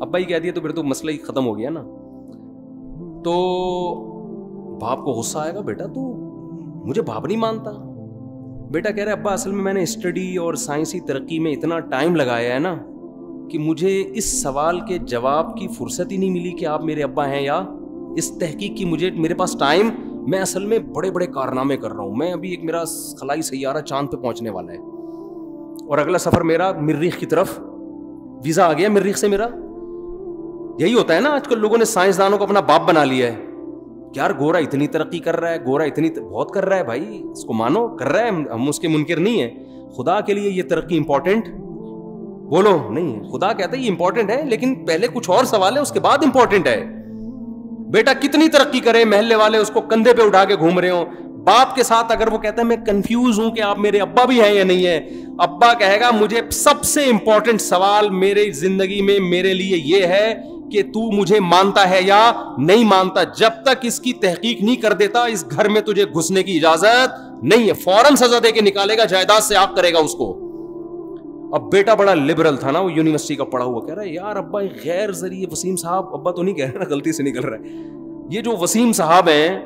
ابا ہی کہہ دیا تو پھر تو مسئلہ ہی ختم ہو گیا نا. تو باپ کو غصہ آئے گا, بیٹا تو مجھے باپ نہیں مانتا. بیٹا کہہ رہا ہے ابا اصل میں نے اسٹڈی اور سائنسی ترقی میں اتنا ٹائم لگایا ہے نا کہ مجھے اس سوال کے جواب کی فرصت ہی نہیں ملی کہ آپ میرے ابا ہیں, یا اس تحقیق کی میرے پاس ٹائم, میں اصل میں بڑے بڑے کارنامے کر رہا ہوں. میں ابھی ایک میرا خلائی سیارہ چاند پہ پہنچنے والا ہے اور اگلا سفر میرا مریخ کی طرف, ویزا آ گیا مریخ سے میرا. یہی ہوتا ہے نا آج کل لوگوں نے سائنسدانوں کو اپنا باپ بنا لیا ہے. یار گورا اتنی ترقی کر رہا ہے, گورا اتنی بہت کر رہا ہے, بھائی اس کو مانو, کر رہا ہے, ہم اس کے منکر نہیں ہیں. خدا کے لیے یہ ترقی امپورٹنٹ بولو نہیں ہے. خدا کہتا ہے یہ امپورٹنٹ ہے لیکن پہلے کچھ اور سوال ہے, اس کے بعد امپورٹنٹ ہے. بیٹا کتنی ترقی کرے, محلے والے اس کو کندھے پہ اٹھا کے گھوم رہے ہوں, باپ کے ساتھ اگر وہ کہتا ہے میں کنفیوز ہوں کہ آپ میرے ابا بھی ہیں یا نہیں ہے, ابا کہے گا مجھے سب سے امپورٹنٹ سوال میرے زندگی میں میرے لیے یہ ہے کہ تو مجھے مانتا ہے یا نہیں مانتا. جب تک اس کی تحقیق نہیں کر دیتا اس گھر میں تجھے گھسنے کی اجازت نہیں ہے. فوراً سزا دے کے نکالے گا, جائیداد سے آگ کرے گا اس کو. اب بیٹا بڑا لبرل تھا نا, وہ یونیورسٹی کا پڑھا ہوا, کہہ رہا ہے یار ابا غیر ذریعے وسیم صاحب, ابا تو نہیں کہہ رہا نا, غلطی سے نکل رہا ہے, یہ جو وسیم صاحب ہیں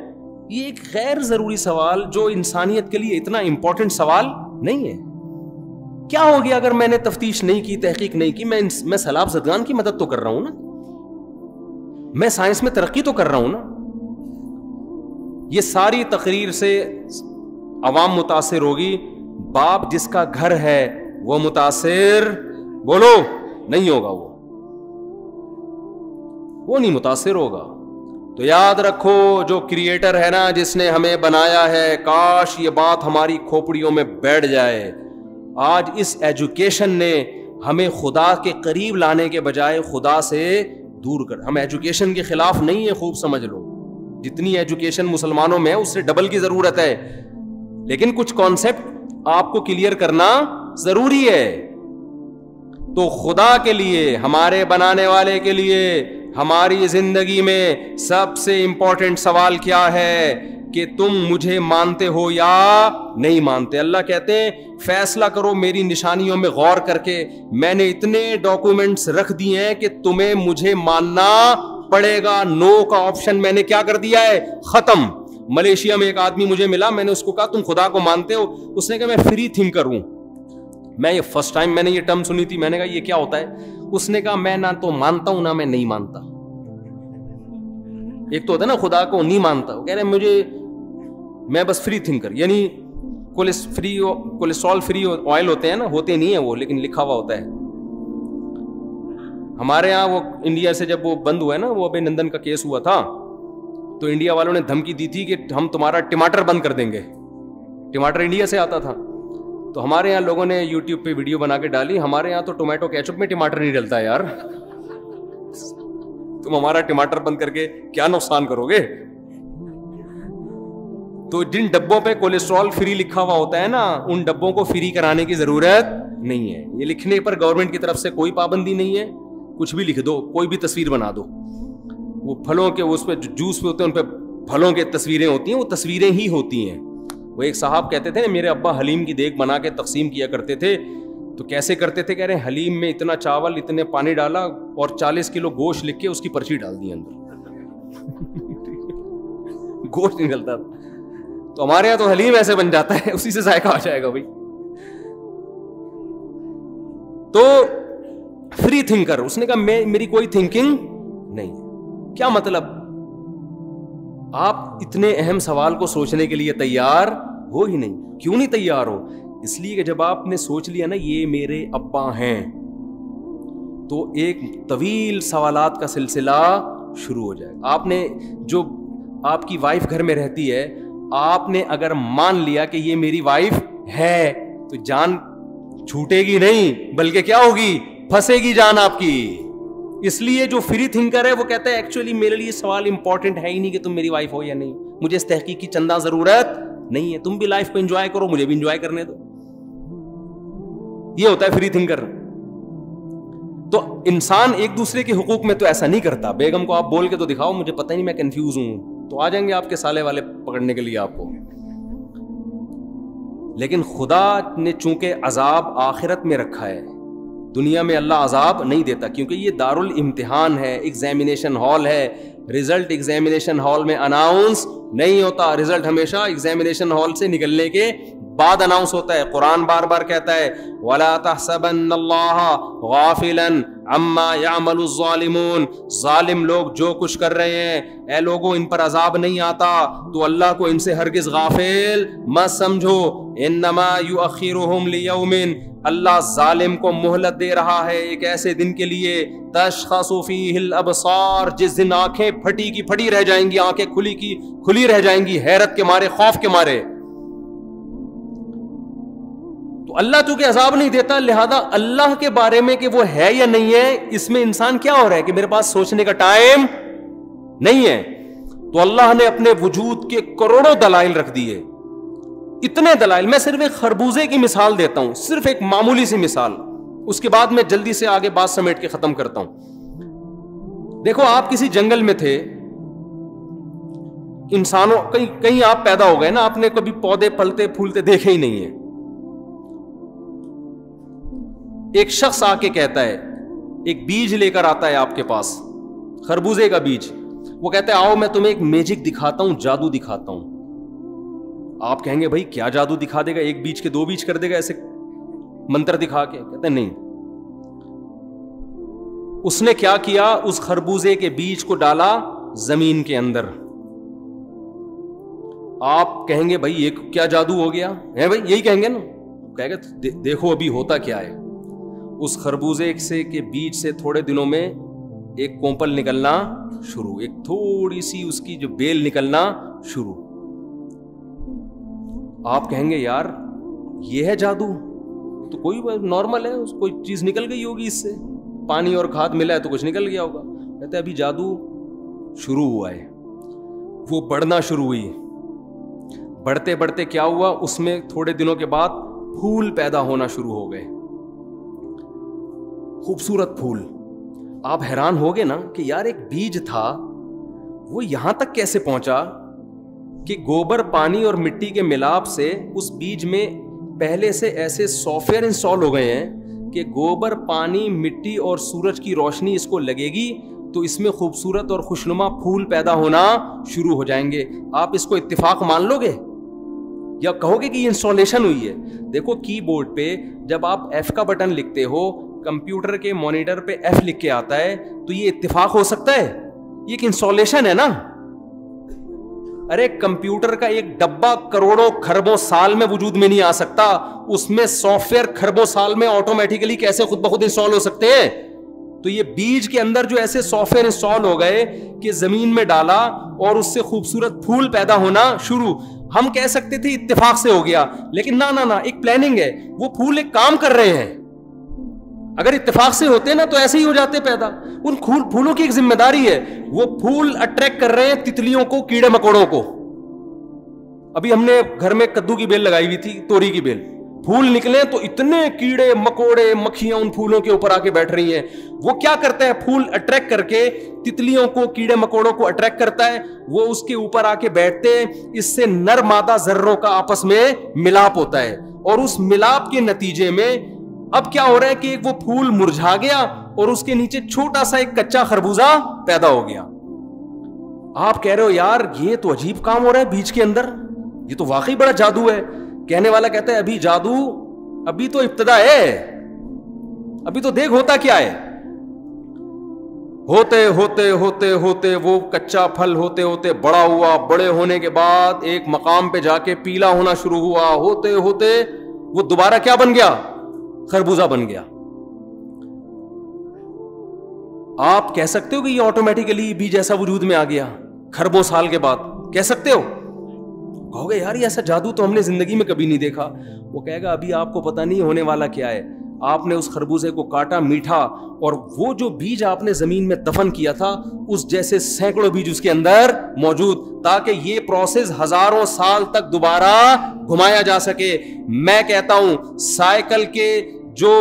یہ ایک غیر ضروری سوال جو انسانیت کے لیے اتنا امپورٹنٹ سوال نہیں ہے. کیا ہو گیا اگر میں نے تفتیش نہیں کی, تحقیق نہیں کی, میں سیلاب زدگان کی مدد تو کر رہا ہوں نا, میں سائنس میں ترقی تو کر رہا ہوں نا. یہ ساری تقریر سے عوام متاثر ہوگی, باپ جس کا گھر ہے وہ متاثر بولو نہیں ہوگا, وہ نہیں متاثر ہوگا. تو یاد رکھو جو کریٹر ہے نا, جس نے ہمیں بنایا ہے, کاش یہ بات ہماری کھوپڑیوں میں بیٹھ جائے. آج اس ایجوکیشن نے ہمیں خدا کے قریب لانے کے بجائے خدا سے دور کر. ہم ایجوکیشن کے خلاف نہیں ہے, خوب سمجھ لو, جتنی ایجوکیشن مسلمانوں میں اس سے ڈبل کی ضرورت ہے, لیکن کچھ کانسیپٹ آپ کو کلیئر کرنا ضروری ہے. تو خدا کے لیے, ہمارے بنانے والے کے لیے, ہماری زندگی میں سب سے امپورٹنٹ سوال کیا ہے کہ تم مجھے مانتے ہو یا نہیں مانتے. اللہ کہتے ہیں فیصلہ کرو میری نشانیوں میں غور کر کے, میں نے اتنے ڈاکومنٹس رکھ دیے ہیں کہ تمہیں مجھے ماننا پڑے گا. نو کا آپشن میں نے کیا کر دیا ہے, ختم. ملیشیا میں ایک آدمی مجھے ملا, میں نے اس کو کہا تم خدا کو مانتے ہو؟ اس نے کہا میں فری تھنکر ہوں. میں یہ فرسٹ ٹائم میں نے یہ ٹرم سنی تھی, میں نے کہا یہ کیا ہوتا ہے؟ اس نے کہا میں نہ تو مانتا ہوں نہ میں نہیں مانتا. ایک تو ہوتا ہے نا خدا کو نہیں مانتا, وہ کہہ رہے مجھے, میں بس فری تھنکر, یعنی کولیسٹرول فری آئل ہوتے ہیں نا, ہوتے نہیں ہیں وہ, لیکن لکھا ہوا ہوتا ہے. ہمارے ہاں وہ انڈیا سے جب وہ بند ہوا ہے نا, وہ ابے نندن کا کیس ہوا تھا, تو انڈیا والوں نے دھمکی دی تھی کہ ہم تمہارا ٹماٹر بند کر دیں گے. ٹماٹر انڈیا سے آتا تھا, تو ہمارے یہاں لوگوں نے یوٹیوب پہ ویڈیو بنا کے ڈالی. ہمارے یہاں تو ٹومیٹو کیچپ میں ٹماٹر نہیں ڈلتا یار, تم ہمارا ٹماٹر بند کر کے کیا نقصان کرو گے. تو جن ڈبوں پہ کولیسٹرول فری لکھا ہوا ہوتا ہے نا, ان ڈبوں کو فری کرانے کی ضرورت نہیں ہے. یہ لکھنے پر گورنمنٹ کی طرف سے کوئی پابندی نہیں ہے, کچھ بھی لکھ دو, کوئی بھی تصویر بنا دو. وہ پھلوں کے اس پہ جوس پہ ہوتے ہیں, ان پہ پھلوں کے تصویریں ہوتی ہیں, وہ تصویریں ہی ہوتی ہیں. وہ ایک صاحب کہتے تھے میرے ابا حلیم کی دیگ بنا کے تقسیم کیا کرتے تھے. تو کیسے کرتے تھے؟ کہہ رہے ہیں حلیم میں اتنا چاول, اتنے پانی ڈالا اور 40 کلو گوشت لکھ کے اس کی پرچی ڈال دی اندر. گوشت نہیں ڈلتا. تو ہمارے یہاں تو حلیم ایسے بن جاتا ہے, اسی سے ذائقہ آ جائے گا بھائی. تو فری تھنکر, اس نے کہا میری کوئی تھنکنگ نہیں. کیا مطلب؟ آپ اتنے اہم سوال کو سوچنے کے لیے تیار ہو ہی نہیں. کیوں نہیں تیار ہو؟ اس لیے کہ جب آپ نے سوچ لیا نا یہ میرے ابا ہیں, تو ایک طویل سوالات کا سلسلہ شروع ہو جائے. آپ نے, جو آپ کی وائف گھر میں رہتی ہے, آپ نے اگر مان لیا کہ یہ میری وائف ہے, تو جان چھوٹے گی نہیں, بلکہ کیا ہوگی, پھنسے گی جان آپ کی. اس لیے جو فری تھنکر ہے وہ کہتا ہے ایکچولی میرے لیے سوال امپورٹنٹ ہے ہی نہیں کہ تم میری وائف ہو یا نہیں, مجھے اس تحقیق کی چندہ ضرورت نہیں ہے, تم بھی لائف کو انجوائے کرو, مجھے بھی انجوائے کرنے دو. یہ ہوتا ہے فری تھنکر. تو انسان ایک دوسرے کے حقوق میں تو ایسا نہیں کرتا. بیگم کو آپ بول کے تو دکھاؤ مجھے پتہ نہیں میں کنفیوز ہوں, تو آ جائیں گے آپ کے سالے والے پکڑنے کے لیے آپ کو. لیکن خدا نے چونکہ عذاب آخرت میں رکھا ہے, دنیا میں اللہ عذاب نہیں دیتا، کیونکہ یہ دارالامتحان ہے، ایگزامینیشن ہال ہے. رزلٹ ایگزامینیشن ہال میں اناؤنس نہیں ہوتا، رزلٹ ہمیشہ ایگزامینیشن ہال سے نکلنے کے بعد اناؤنس ہوتا ہے. قرآن بار بار کہتا ہے وَلَا تَحْسَبَنَّ اللَّهَ غَافِلًا عَمَّا يَعْمَلُ الظَّالِمُونَ. ظالم لوگ جو کچھ کر رہے ہیں اے لوگوں ان پر عذاب نہیں آتا، تو اللہ کو ان سے ہرگز غافل مت سمجھو. انما یؤخرہم لیوم، اللہ ظالم کو مہلت دے رہا ہے ایک ایسے دن کے لیے تشخص فیہ الابصار، جس دن آنکھیں پھٹی کی پھٹی رہ جائیں گی، آنکھیں کھلی کی کھلی رہ جائیں گی، حیرت کے مارے، خوف کے مارے. تو اللہ چونکہ عذاب نہیں دیتا، لہذا اللہ کے بارے میں کہ وہ ہے یا نہیں ہے، اس میں انسان کیا ہو رہا ہے کہ میرے پاس سوچنے کا ٹائم نہیں ہے. تو اللہ نے اپنے وجود کے کروڑوں دلائل رکھ دیے، اتنے دلائل. میں صرف ایک خربوزے کی مثال دیتا ہوں، صرف ایک معمولی سی مثال، اس کے بعد میں جلدی سے آگے بات سمیٹ کے ختم کرتا ہوں. دیکھو آپ کسی جنگل میں تھے، انسانوں کہیں آپ پیدا ہو گئے نا، آپ نے کبھی پودے پلتے پھولتے دیکھے ہی نہیں ہیں. ایک شخص آ کے کہتا ہے، ایک بیج لے کر آتا ہے آپ کے پاس، خربوزے کا بیج. وہ کہتا ہے آؤ میں تمہیں ایک میجک دکھاتا ہوں، جادو دکھاتا ہوں. آپ کہیں گے بھائی کیا جادو دکھا دے گا، ایک بیج کے دو بیج کر دے گا ایسے منتر دکھا کے؟ کہتے ہیں نہیں. اس نے کیا کیا، اس خربوزے کے بیج کو ڈالا زمین کے اندر. آپ کہیں گے بھائی یہ کیا جادو ہو گیا ہے، بھائی یہی کہیں گے نا. کہے گا دیکھو ابھی ہوتا کیا ہے. اس خربوزے سے کے بیج سے تھوڑے دنوں میں ایک کومپل نکلنا شروع، ایک تھوڑی سی اس کی جو بیل نکلنا شروع. آپ کہیں گے یار یہ ہے جادو، تو کوئی نارمل ہے، کوئی چیز نکل گئی ہوگی اس سے، پانی اور کھاد ملا ہے تو کچھ نکل گیا ہوگا. کہتے ہیں ابھی جادو شروع ہوا ہے. وہ بڑھنا شروع ہوئی، بڑھتے بڑھتے کیا ہوا، اس میں تھوڑے دنوں کے بعد پھول پیدا ہونا شروع ہو گئے، خوبصورت پھول. آپ حیران ہوگے نا کہ یار ایک بیج تھا وہ یہاں تک کیسے پہنچا کہ گوبر پانی اور مٹی کے ملاپ سے اس بیج میں پہلے سے ایسے سافٹ ویئر انسٹال ہو گئے ہیں کہ گوبر پانی مٹی اور سورج کی روشنی اس کو لگے گی تو اس میں خوبصورت اور خوشنما پھول پیدا ہونا شروع ہو جائیں گے. آپ اس کو اتفاق مان لو گے یا کہو گے کہ یہ انسٹالیشن ہوئی ہے؟ دیکھو کی بورڈ پہ جب آپ ایف کا بٹن لکھتے ہو، کمپیوٹر کے مانیٹر پہ ایف لکھ کے آتا ہے، تو یہ اتفاق ہو سکتا ہے؟ یہ ایک انسٹالیشن ہے نا. ارے کمپیوٹر کا ایک ڈبہ کروڑوں کھربوں سال میں وجود میں نہیں آ سکتا، اس میں سافٹ ویئر کھربوں سال میں آٹومیٹیکلی کیسے خود بخود انسٹال ہو سکتے ہیں؟ تو یہ بیج کے اندر جو ایسے سافٹ ویئر انسٹال ہو گئے کہ زمین میں ڈالا اور اس سے خوبصورت پھول پیدا ہونا شروع. ہم کہہ سکتے تھے اتفاق سے ہو گیا، لیکن نہ ایک پلاننگ ہے. وہ پھول ایک کام کر رہے ہیں. اگر اتفاق سے ہوتے نا تو ایسے ہی ہو جاتے پیدا. ان پھولوں کی ایک ذمہ داری ہے، وہ پھول اٹریکٹ کر رہے ہیں تتلیوں کو، کیڑے مکوڑوں کو. ابھی ہم نے گھر میں کدو کی بیل لگائی ہوئی تھی، توری کی بیل، پھول نکلے تو اتنے کیڑے مکوڑے مکھیاں ان پھولوں کے اوپر آ کے بیٹھ رہی ہیں. وہ کیا کرتا ہے، پھول اٹریکٹ کر کے تتلیوں کو، کیڑے مکوڑوں کو اٹریکٹ کرتا ہے، وہ اس کے اوپر آ کے بیٹھتے ہیں. اس سے نر مادہ ذروں کا آپس میں ملاپ ہوتا ہے، اور اس ملاپ کے نتیجے میں اب کیا ہو رہا ہے کہ وہ پھول مرجھا گیا اور اس کے نیچے چھوٹا سا ایک کچا خربوزہ پیدا ہو گیا. آپ کہہ رہے ہو یار یہ تو عجیب کام ہو رہا ہے بیج کے اندر، یہ تو واقعی بڑا جادو ہے. کہنے والا کہتا ہے ابھی جادو ابھی تو ابتدا ہے، ابھی تو دیکھ ہوتا کیا ہے. ہوتے ہوتے ہوتے ہوتے وہ کچا پھل ہوتے ہوتے بڑا ہوا، بڑے ہونے کے بعد ایک مقام پہ جا کے پیلا ہونا شروع ہوا، ہوتے ہوتے وہ دوبارہ کیا بن گیا، خربوزہ بن گیا. آپ کہہ سکتے ہو کہ یہ آٹومیٹیکلی بیج ایسا وجود میں آ گیا کھربوں سال کے بعد؟ کہہ سکتے ہو؟ کہو گے یار یہ ایسا جادو تو ہم نے زندگی میں کبھی نہیں دیکھا. وہ کہے گا ابھی آپ کو پتہ نہیں ہونے والا کیا ہے. آپ نے اس خربوزے کو کاٹا، میٹھا، اور وہ جو بیج آپ نے زمین میں دفن کیا تھا اس جیسے سینکڑوں بیج اس کے اندر موجود، تاکہ یہ پروسیس ہزاروں سال تک دوبارہ گھمایا جا سکے. میں کہتا ہوں سائیکل کے جو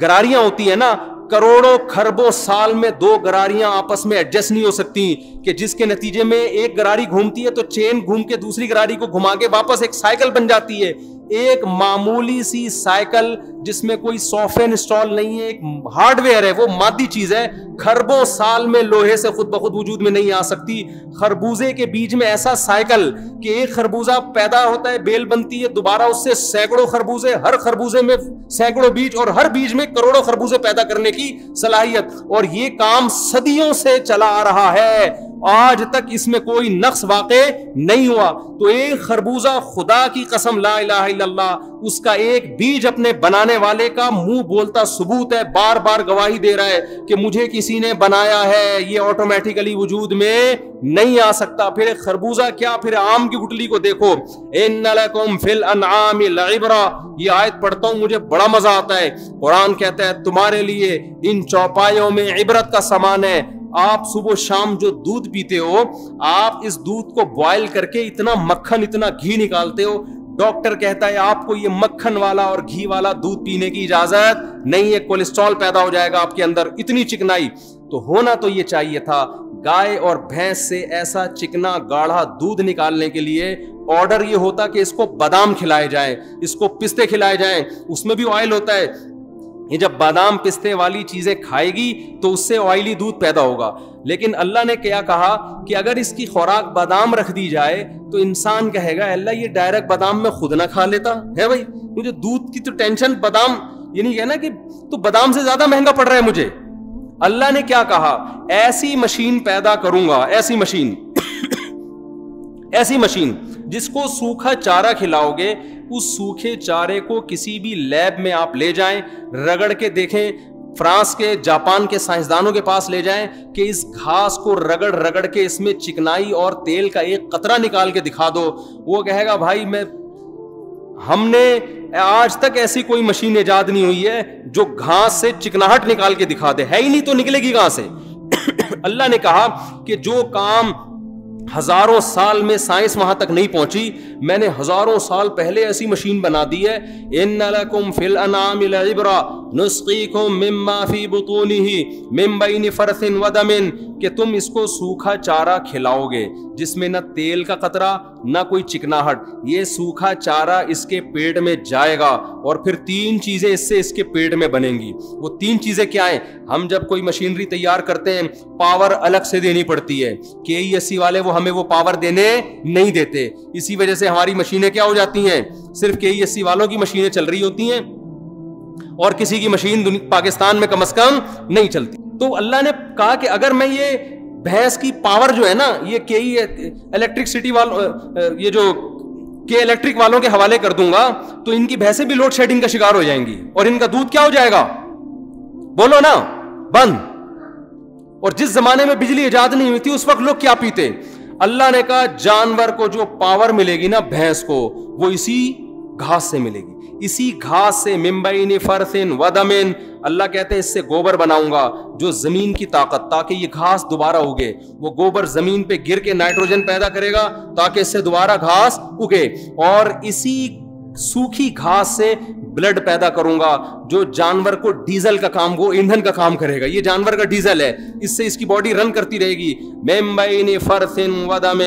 گراریاں ہوتی ہیں نا، کروڑوں کھربوں سال میں دو گراریاں آپس میں ایڈجسٹ نہیں ہو سکتی، کہ جس کے نتیجے میں ایک گراری گھومتی ہے تو چین گھوم کے دوسری گراری کو گھما کے واپس ایک سائیکل بن جاتی ہے. ایک معمولی سی سائیکل جس میں کوئی سافٹ ویئر انسٹال نہیں ہے, ایک ہارڈ ویئر ہے, وہ مادی چیز ہے, خربوں سال میں لوہے سے خود بخود وجود میں نہیں آ سکتی. خربوزے کے بیج میں ایسا سائیکل کہ ایک خربوزہ پیدا ہوتا ہے, بیل بنتی ہے, دوبارہ اس سے سینکڑوں خربوزے, ہر خربوزے میں سینکڑوں بیج, اور ہر بیج میں کروڑوں خربوزے پیدا کرنے کی صلاحیت. اور یہ کام صدیوں سے چلا آ رہا ہے, آج تک اس میں کوئی نقص واقع نہیں ہوا. تو ایک خربوزہ, خدا کی قسم لا الہ الا اللہ, اس کا ایک بیج اپنے بنانے والے کا منہ بولتا ثبوت ہے, بار بار گواہی دے رہا ہے کہ مجھے کسی نے بنایا ہے, یہ آٹومیٹیکلی وجود میں نہیں آ سکتا. پھر ایک خربوزہ کیا, پھر آم کی گٹلی کو دیکھو, ان لکم فی الانعام لعبرہ, یہ آیت پڑھتا ہوں مجھے بڑا مزہ آتا ہے. قرآن کہتا ہے تمہارے لیے ان چوپایوں میں عبرت کا سامان ہے. آپ صبح شام جو دودھ پیتے ہو, آپ اس دودھ کو بوائل کر کے اتنا مکھن اتنا گھی نکالتے ہو, ڈاکٹر کہتا ہے آپ کو یہ مکھن والا اور گھی والا دودھ پینے کی اجازت نہیں ہے, کولیسٹرول پیدا ہو جائے گا آپ کے اندر, اتنی چکنائی. تو ہونا تو یہ چاہیے تھا, گائے اور بھینس سے ایسا چکنا گاڑھا دودھ نکالنے کے لیے آرڈر یہ ہوتا کہ اس کو بادام کھلائے جائیں, اس کو پستے کھلائے جائیں, اس میں بھی آئل ہوتا ہے. یہ جب بادام پستے والی چیزیں کھائے گی تو اس سے آئلی دودھ پیدا ہوگا. لیکن اللہ نے کیا کہا کہ اگر اس کی خوراک بادام رکھ دی جائے تو انسان کہے گا اللہ یہ ڈائریکٹ بادام میں خود نہ کھا لیتا ہے, بھائی مجھے دودھ کی تو ٹینشن, بادام یہ نہیں کہنا کہ تو بادام سے زیادہ مہنگا پڑ رہا ہے مجھے. اللہ نے کیا کہا, ایسی مشین پیدا کروں گا, ایسی مشین ایسی مشین جس کو سوکھا چارہ کھلاؤ گے, اس سوکھے چارے کو کسی بھی لیب میں آپ لے جائیں, رگڑ کے دیکھیں, فرانس کے جاپان کے سائنسدانوں کے پاس لے جائیں کہ اس گھاس کو رگڑ رگڑ کے اس میں چکنائی اور تیل کا ایک قطرہ نکال کے دکھا دو, وہ کہے گا بھائی ہم نے آج تک ایسی کوئی مشین ایجاد نہیں ہوئی ہے جو گھاس سے چکناہٹ نکال کے دکھا دے, ہے ہی نہیں تو نکلے گی کہاں سے. اللہ نے کہا کہ جو کام ہزاروں سال میں سائنس وہاں تک نہیں پہنچی, میں نے ہزاروں سال پہلے ایسی مشین بنا دی ہے. ان لکم فی الانعام لعبرہ نسقیکم مما فی بطونہ من بین فرث ودم, کہ تم اس کو سوکھا چارہ کھلاؤ گے جس میں نہ تیل کا قطرہ نہ کوئی چکناہٹ. یہ سوکھا چارہ اس کے پیٹ میں جائے گا اور پھر 3 چیزیں اس سے اس کے پیٹ میں بنیں گی. وہ 3 چیزیں کیا ہیں؟ ہم جب کوئی مشینری تیار کرتے ہیں پاور الگ سے دینی پڑتی ہے, KESC والے وہ ہمیں وہ پاور دینے نہیں دیتے, اسی وجہ سے ہماری مشینیں کیا ہو جاتی ہیں, صرف KESC والوں کی مشینیں چل رہی ہوتی ہیں اور کسی کی مشین پاکستان میں کم از کم نہیں چلتی. تو اللہ نے کہا کہ اگر میں یہ بھینس کی پاور جو ہے نا, یہ الیکٹرکسٹی والوں, یہ جو الیکٹرک والوں کے حوالے کر دوں گا تو ان کی بھینسیں بھی لوڈ شیڈنگ کا شکار ہو جائیں گی اور ان کا دودھ کیا ہو جائے گا, بولو نا, بند. اور جس زمانے میں بجلی ایجاد نہیں ہوئی تھی اس وقت لوگ کیا پیتے؟ اللہ نے کہا جانور کو جو پاور ملے گی نا, بھینس کو, وہ اسی گھاس سے ملے گی, اسی گھاس سے. من بین فرث ودم, اللہ کہتے ہیں اس سے گوبر بناؤں گا جو زمین کی طاقت, تاکہ یہ گھاس دوبارہ اگے. وہ گوبر زمین پہ گر کے نائٹروجن پیدا کرے گا تاکہ اس سے دوبارہ گھاس اگے. اور اسی سوکھی گھاس سے بلڈ پیدا کروں گا جو جانور کو ڈیزل کا کام, وہ ایندھن کا کام کرے گا. یہ جانور کا ڈیزل ہے, اس سے اس کی باڈی رن کرتی رہے گی. من بین فرث ودم,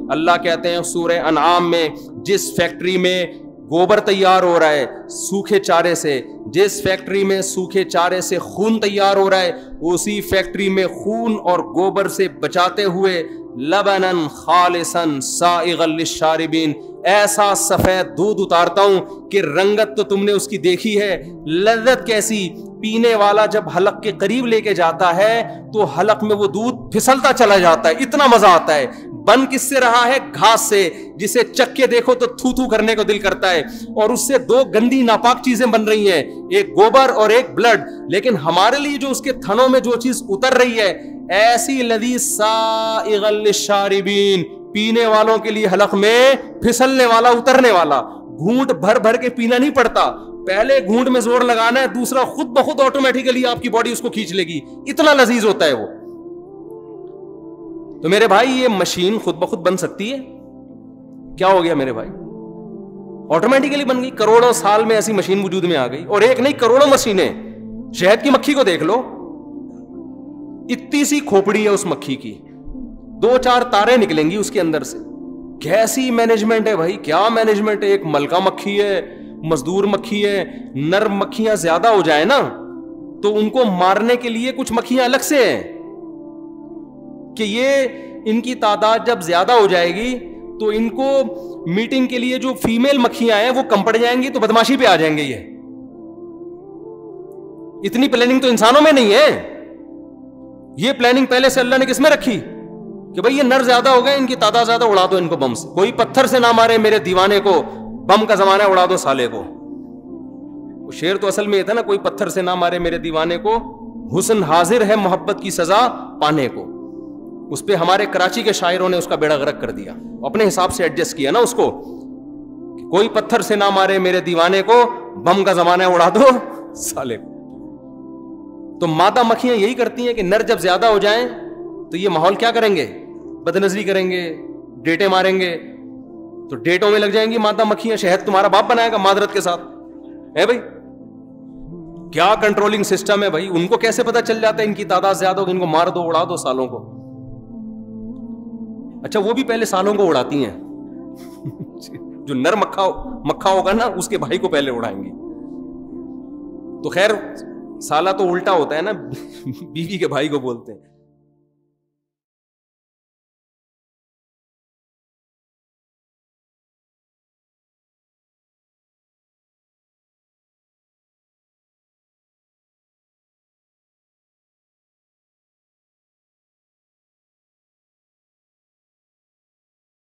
اللہ کہتے ہیں سورہ انعام میں, جس فیکٹری میں گوبر تیار ہو رہا ہے سوکھے چارے سے, جس فیکٹری میں سوکھے چارے سے خون تیار ہو رہا ہے, اسی فیکٹری میں خون اور گوبر سے بچاتے ہوئے لبنا خالصا سائغا للشاربین, ایسا سفید دودھ اتارتا ہوں کہ رنگت تو تم نے اس کی دیکھی ہے, لذت کیسی. پینے والا جب حلق کے قریب لے کے جاتا ہے تو حلق میں وہ دودھ پھسلتا چلا جاتا ہے, اتنا مزہ آتا ہے. بن کس سے رہا ہے؟ گھاس سے, جسے چک کے دیکھو تو تھو تھو کرنے کو دل کرتا ہے. اور اس سے 2 گندی ناپاک چیزیں بن رہی ہیں, ایک گوبر اور ایک بلڈ. لیکن ہمارے لیے جو اس کے تھنوں میں جو چیز اتر رہی ہے, ایسی لذیذ سائغا للشاربین, پینے والوں کے لیے حلق میں پھسلنے والا, اترنے والا. گھونٹ بھر بھر کے پینا نہیں پڑتا, پہلے گھونٹ میں زور لگانا ہے, دوسرا خود بخود آٹومیٹیکلی آپ کی باڈی اس کو کھینچ لے گی, اتنا لذیذ ہوتا ہے وہ. تو میرے بھائی یہ مشین خود بخود بن سکتی ہے؟ کیا ہو گیا میرے بھائی, آٹومیٹیکلی بن گئی. کروڑوں سال میں ایسی مشین وجود میں آ گئی, اور ایک نہیں کروڑوں مشینیں. شہد کی مکھی کو دیکھ لو, اتنی سی کھوپڑی ہے اس مکھی کی, 2-4 تارے نکلیں گی اس کے اندر سے. کیسی مینجمنٹ ہے بھائی, کیا مینجمنٹ ہے. ایک ملکہ مکھی ہے, مزدور مکھی ہے. نر مکھیاں زیادہ ہو جائیں نا تو ان کو مارنے کے لیے کچھ مکھیاں الگ سے ہیں کہ یہ ان کی تعداد جب زیادہ ہو جائے گی تو ان کو میٹنگ کے لیے جو فیمیل مکھیاں ہیں وہ کم پڑ جائیں گی تو بدماشی پہ آ جائیں گے. یہ اتنی پلاننگ تو انسانوں میں نہیں ہے. یہ پلاننگ پہلے سے اللہ نے کس میں رکھی کہ بھئی یہ نر زیادہ ہو گئے, ان کی تعداد زیادہ, اڑا دو ان کو بم سے. کوئی پتھر سے نہ مارے میرے دیوانے کو, بم کا زمانہ ہے, اڑا دو سالے کو. شعر تو اصل میں یہ تھا نا, کوئی پتھر سے نہ مارے میرے دیوانے کو, حسن حاضر ہے محبت کی سزا پانے کو. اس پہ ہمارے کراچی کے شاعروں نے اس کا بیڑا غرق کر دیا, اپنے حساب سے ایڈجسٹ کیا نا اس کو. کوئی پتھر سے نہ مارے میرے دیوانے کو, بم کا زمانہ ہے, اڑا دو سالے کو. تو مادہ مکھیاں یہی کرتی ہیں کہ نر جب زیادہ ہو جائیں تو یہ ماحول کیا کریں گے, بد نظری کریں گے, ڈیٹے ماریں گے. تو ڈیٹوں میں لگ جائیں گی مادہ مکھیاں. شہد تمہارا باپ بنائے گا معذرت کے ساتھ ہے بھائی. کیا کنٹرولنگ سسٹم ہے بھائی. ان کو کیسے پتا چل جاتا ہے ان کی تعداد زیادہ ہوگی, ان کو مار دو, اڑا دو سالوں کو. اچھا وہ بھی پہلے سالوں کو اڑاتی ہیں. جو نر مکھا ہوگا نا اس کے بھائی کو پہلے اڑائیں گی. تو خیر سالہ تو الٹا ہوتا ہے نا, بیوی کے بھائی کو بولتے ہیں.